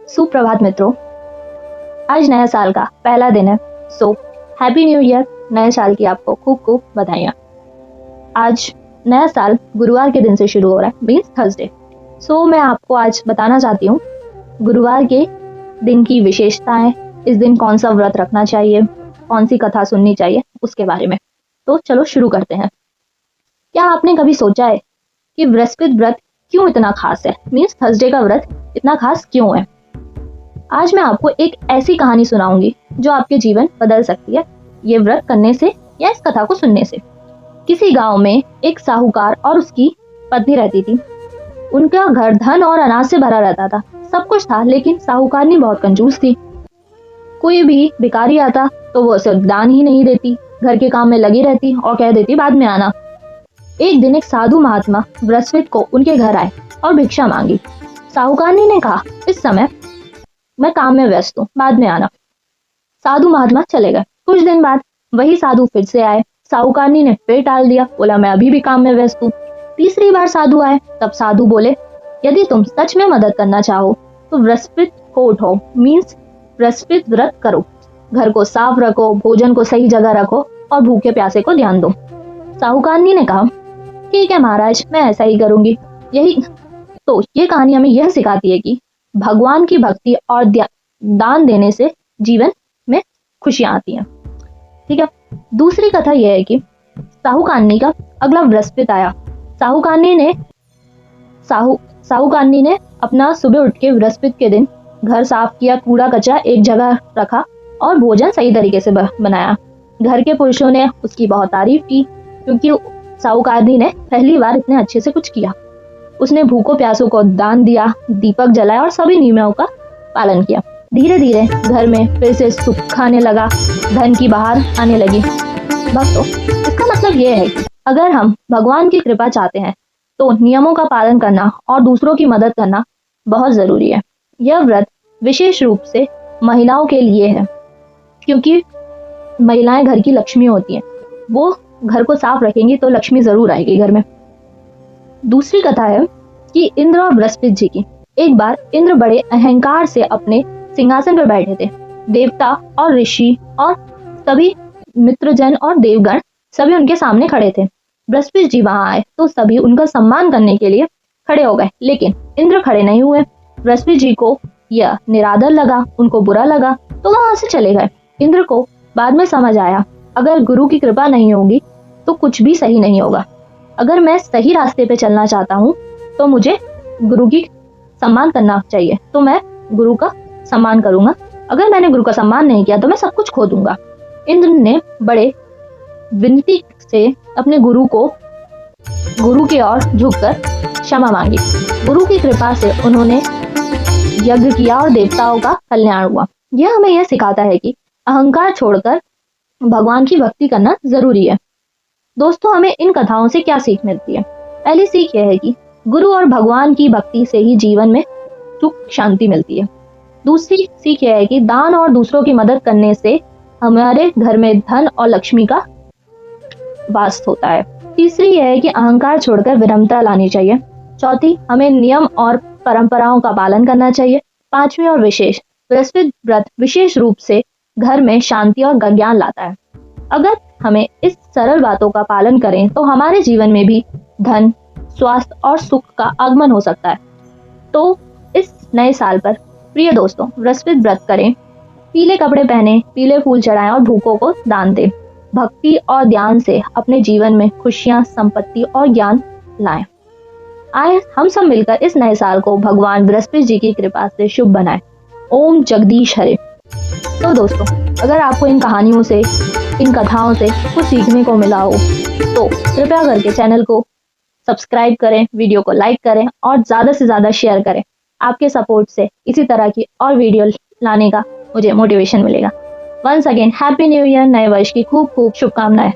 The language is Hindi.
सुप्रभात मित्रों, आज नया साल का पहला दिन है। So happy new year. नए साल की आपको खूब खूब बधाइयाँ। आज नया साल गुरुवार के दिन से शुरू हो रहा है, मीन्स थर्सडे। सो मैं आपको आज बताना चाहती हूँ गुरुवार के दिन की विशेषताएं, इस दिन कौन सा व्रत रखना चाहिए, कौन सी कथा सुननी चाहिए, उसके बारे में। तो चलो शुरू करते हैं। क्या आपने कभी सोचा है कि बृहस्पति व्रत क्यों इतना खास है, मीन्स थर्सडे का व्रत इतना खास क्यों है? आज मैं आपको एक ऐसी कहानी सुनाऊंगी जो आपके जीवन बदल सकती है ये व्रत करने से या इस कथा को सुनने से। किसी गांव में एक साहूकार और उसकी पत्नी रहती थी। उनका घर धन और अनाज से भरा रहता था, सब कुछ था, लेकिन साहूकारनी बहुत कंजूस थी। कोई भी भिखारी आता तो वो उसे दान ही नहीं देती, घर के काम में लगी रहती और कह देती बाद में आना। एक दिन एक साधु महात्मा बृहस्पति को उनके घर आए और भिक्षा मांगी। साहूकारनी ने कहा, इस समय मैं काम में व्यस्त हूँ, बाद में आना। साधु महात्मा चले गए। कुछ दिन बाद वही साधु फिर से आए। साहूकारनी ने फिर टाल दिया, बोला मैं अभी भी काम में व्यस्त हूँ। तीसरी बार साधु आए, तब साधु बोले, यदि तुम सच में मदद करना चाहो तो बृहस्पति को उठो, मीन्स बृहस्पति व्रत करो, घर को साफ रखो, भोजन को सही जगह रखो और भूखे प्यासे को ध्यान दो। साहूकारनी ने कहा, ठीक है महाराज, मैं ऐसा ही करूंगी। ये कहानी हमें यह सिखाती है कि भगवान की भक्ति और दान देने से जीवन में खुशियां आती हैं। ठीक है। दूसरी कथा यह है कि साहूकारनी का अगला बृहस्पति आया। साहूकारनी ने अपना सुबह उठ के बृहस्पति के दिन घर साफ किया, कूड़ा कचरा एक जगह रखा और भोजन सही तरीके से बनाया। घर के पुरुषों ने उसकी बहुत तारीफ की क्योंकि साहूकारनी ने पहली बार इतने अच्छे से कुछ किया। उसने भूखों प्यासों को दान दिया, दीपक जलाया और सभी नियमों का पालन किया। धीरे धीरे घर में फिर से सुख खाने लगा, धन की बहार आने लगी। भक्तों, इसका मतलब यह है कि अगर हम भगवान की कृपा चाहते हैं तो नियमों का पालन करना और दूसरों की मदद करना बहुत जरूरी है। यह व्रत विशेष रूप से महिलाओं के लिए है क्योंकि महिलाएं घर की लक्ष्मी होती हैं। वो घर को साफ रखेंगी तो लक्ष्मी जरूर आएगी घर में। दूसरी कथा है कि इंद्र और बृहस्पति जी की। एक बार इंद्र बड़े अहंकार से अपने सिंहासन पर बैठे थे। देवता और ऋषि और सभी मित्रजन और देवगण सभी उनके सामने खड़े थे। बृहस्पति जी वहां आए तो सभी उनका सम्मान करने के लिए खड़े हो गए, लेकिन इंद्र खड़े नहीं हुए। बृहस्पति जी को यह निरादर लगा, उनको बुरा लगा तो वहां से चले गए। इंद्र को बाद में समझ आया, अगर गुरु की कृपा नहीं होगी तो कुछ भी सही नहीं होगा। अगर मैं सही रास्ते पे चलना चाहता हूँ तो मुझे गुरु की सम्मान करना चाहिए, तो मैं गुरु का सम्मान करूंगा। अगर मैंने गुरु का सम्मान नहीं किया तो मैं सब कुछ खो दूंगा। इंद्र ने बड़े विनती से अपने गुरु की ओर झुककर क्षमा मांगी। गुरु की कृपा से उन्होंने यज्ञ किया और देवताओं का कल्याण हुआ। यह हमें यह सिखाता है कि अहंकार छोड़कर भगवान की भक्ति करना जरूरी है। दोस्तों, हमें इन कथाओं से क्या सीख मिलती है? पहली सीख यह है कि गुरु और भगवान की भक्ति से ही जीवन में सुख शांति मिलती है। दूसरी सीख यह है कि दान और दूसरों की मदद करने से हमारे घर में धन और लक्ष्मी का वास होता है। तीसरी यह है कि अहंकार छोड़कर विनम्रता लानी चाहिए। चौथी, हमें नियम और परंपराओं का पालन करना चाहिए। पांचवी और विशेष, बृहस्पति व्रत विशेष रूप से घर में शांति और ज्ञान लाता है। अगर हमें इस सरल बातों का पालन करें तो हमारे जीवन में भी धन, स्वास्थ्य और सुख का आगमन हो सकता है। तो इस नए साल पर प्रिय दोस्तों, बृहस्पति व्रत करें, पीले कपड़े पहने, पीले फूल चढ़ाएं और भूखों को दान दें। भक्ति और ध्यान से अपने जीवन में खुशियां, संपत्ति और ज्ञान लाएं। आए हम सब मिलकर इस नए साल को भगवान बृहस्पति जी की कृपा से शुभ बनाएं। ओम जगदीश हरे। तो दोस्तों, अगर आपको इन कहानियों से, इन कथाओं से कुछ सीखने को मिला हो तो कृपया करके चैनल को सब्सक्राइब करें, वीडियो को लाइक करें और ज़्यादा से ज़्यादा शेयर करें। आपके सपोर्ट से इसी तरह की और वीडियो लाने का मुझे मोटिवेशन मिलेगा। Once again happy new year. नए वर्ष की खूब खूब शुभकामनाएं।